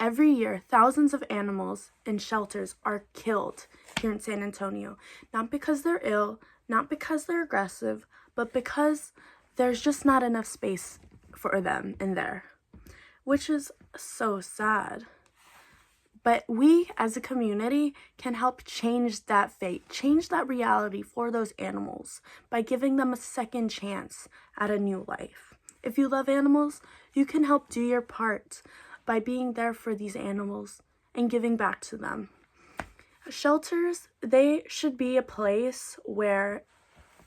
Every year, thousands of animals in shelters are killed here in San Antonio. Not because they're ill, not because they're aggressive, but because there's just not enough space for them in there, which is so sad. But we, as a community, can help change that fate, change that reality for those animals by giving them a second chance at a new life. If you love animals, you can help do your part by being there for these animals and giving back to them. Shelters, they should be a place where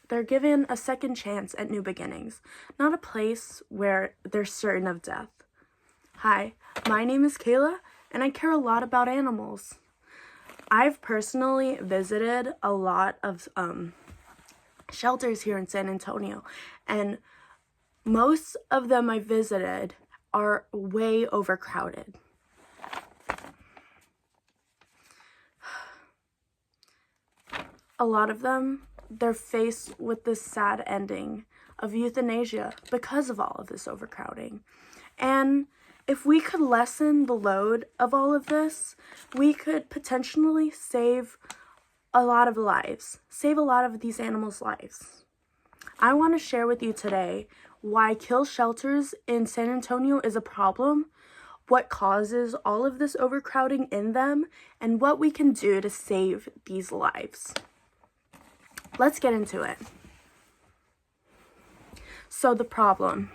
they're given a second chance at new beginnings, not a place where they're certain of death. Hi, my name is Kaela, and I care a lot about animals. I've personally visited a lot of shelters here in San Antonio, and most of them I visited are way overcrowded. A lot of them, they're faced with this sad ending of euthanasia because of all of this overcrowding. And if we could lessen the load of all of this, we could potentially save a lot of lives, save a lot of these animals' lives. I want to share with you today why kill shelters in San Antonio is a problem, what causes all of this overcrowding in them, and what we can do to save these lives. Let's get into it. So the problem.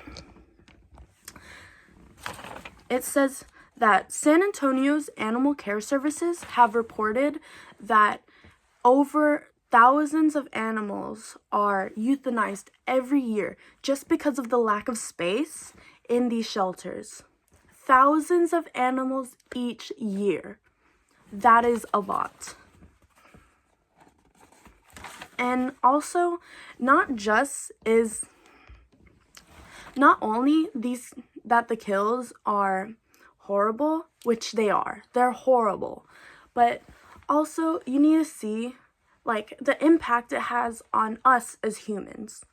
It says that San Antonio's animal care services have reported that over thousands of animals are euthanized every year just because of the lack of space in these shelters. Thousands of animals each year. That is a lot. And also, not only that the kills are horrible, which they are, they're horrible, but also you need to see the impact it has on us as humans.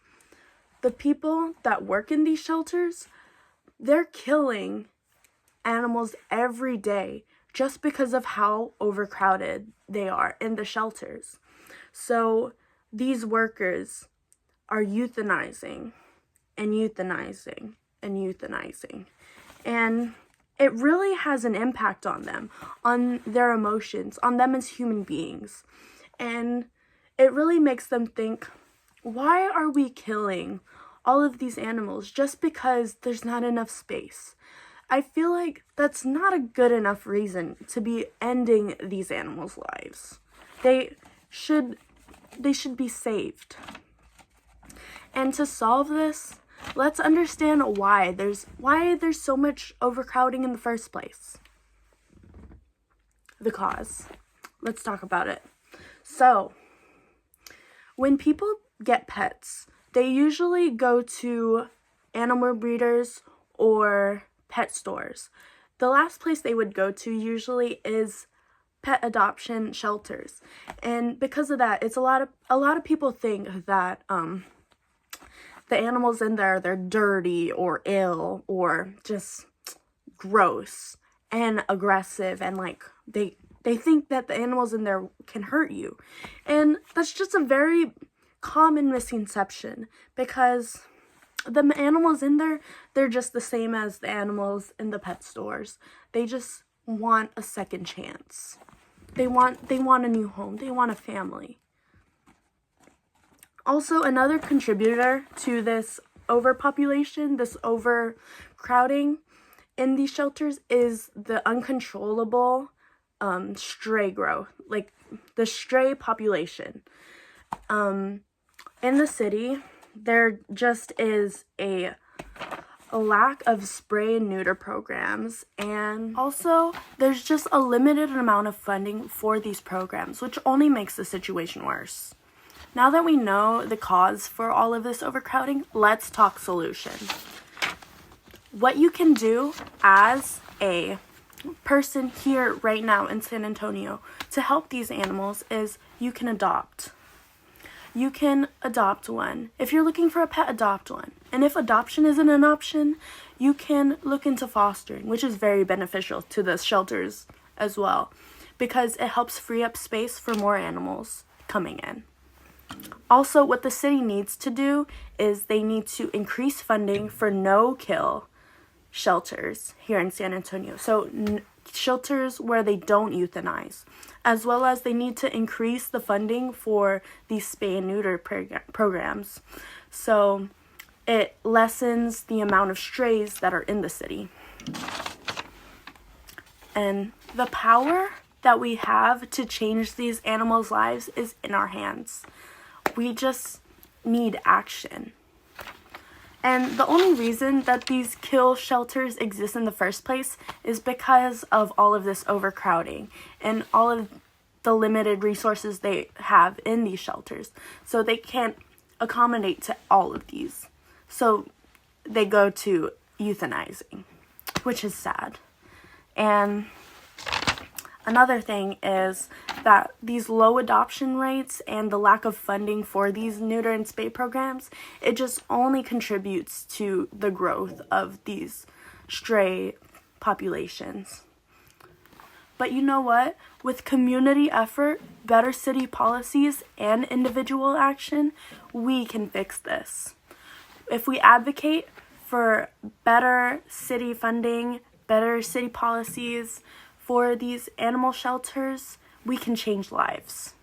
The people that work in these shelters, they're killing animals every day just because of how overcrowded they are in the shelters. So these workers are euthanizing and euthanizing and euthanizing. And it really has an impact on them, on their emotions, on them as human beings. And it really makes them think, why are we killing all of these animals just because there's not enough space? I feel like that's not a good enough reason to be ending these animals' lives. They should be saved. And to solve this, let's understand why there's so much overcrowding in the first place. The cause. Let's talk about it. So, when people get pets, they usually go to animal breeders or pet stores. The last place they would go to usually is pet adoption shelters. And because of that, it's a lot of people think that the animals in there, they're dirty or ill or just gross and aggressive, and they think that the animals in there can hurt you. And that's just a very common misconception, because the animals in there, they're just the same as the animals in the pet stores. They just want a second chance. They want a new home. They want a family. Also, another contributor to this overpopulation, this overcrowding in these shelters, is the uncontrollable stray growth, the stray population. In the city, there just is a lack of spay and neuter programs, and also there's just a limited amount of funding for these programs, which only makes the situation worse. Now that we know the cause for all of this overcrowding, let's talk solutions. What you can do as a person here right now in San Antonio to help these animals is you can adopt. You can adopt one. If you're looking for a pet, adopt one. And if adoption isn't an option, you can look into fostering, which is very beneficial to the shelters as well, because it helps free up space for more animals coming in. Also, what the city needs to do is they need to increase funding for no-kill shelters here in San Antonio. So shelters where they don't euthanize, as well as they need to increase the funding for these spay and neuter programs. So it lessens the amount of strays that are in the city. And the power that we have to change these animals' lives is in our hands. We just need action. And the only reason that these kill shelters exist in the first place is because of all of this overcrowding and all of the limited resources they have in these shelters. So they can't accommodate to all of these. So they go to euthanizing, which is sad. And another thing is that these low adoption rates and the lack of funding for these neuter and spay programs, it just only contributes to the growth of these stray populations. But you know what? With community effort, better city policies, and individual action, we can fix this. If we advocate for better city funding, better city policies for these animal shelters, we can change lives.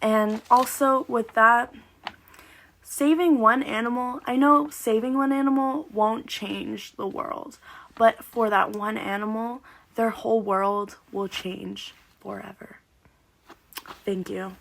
And also with that, saving one animal, I know saving one animal won't change the world, but for that one animal, their whole world will change forever. Thank you.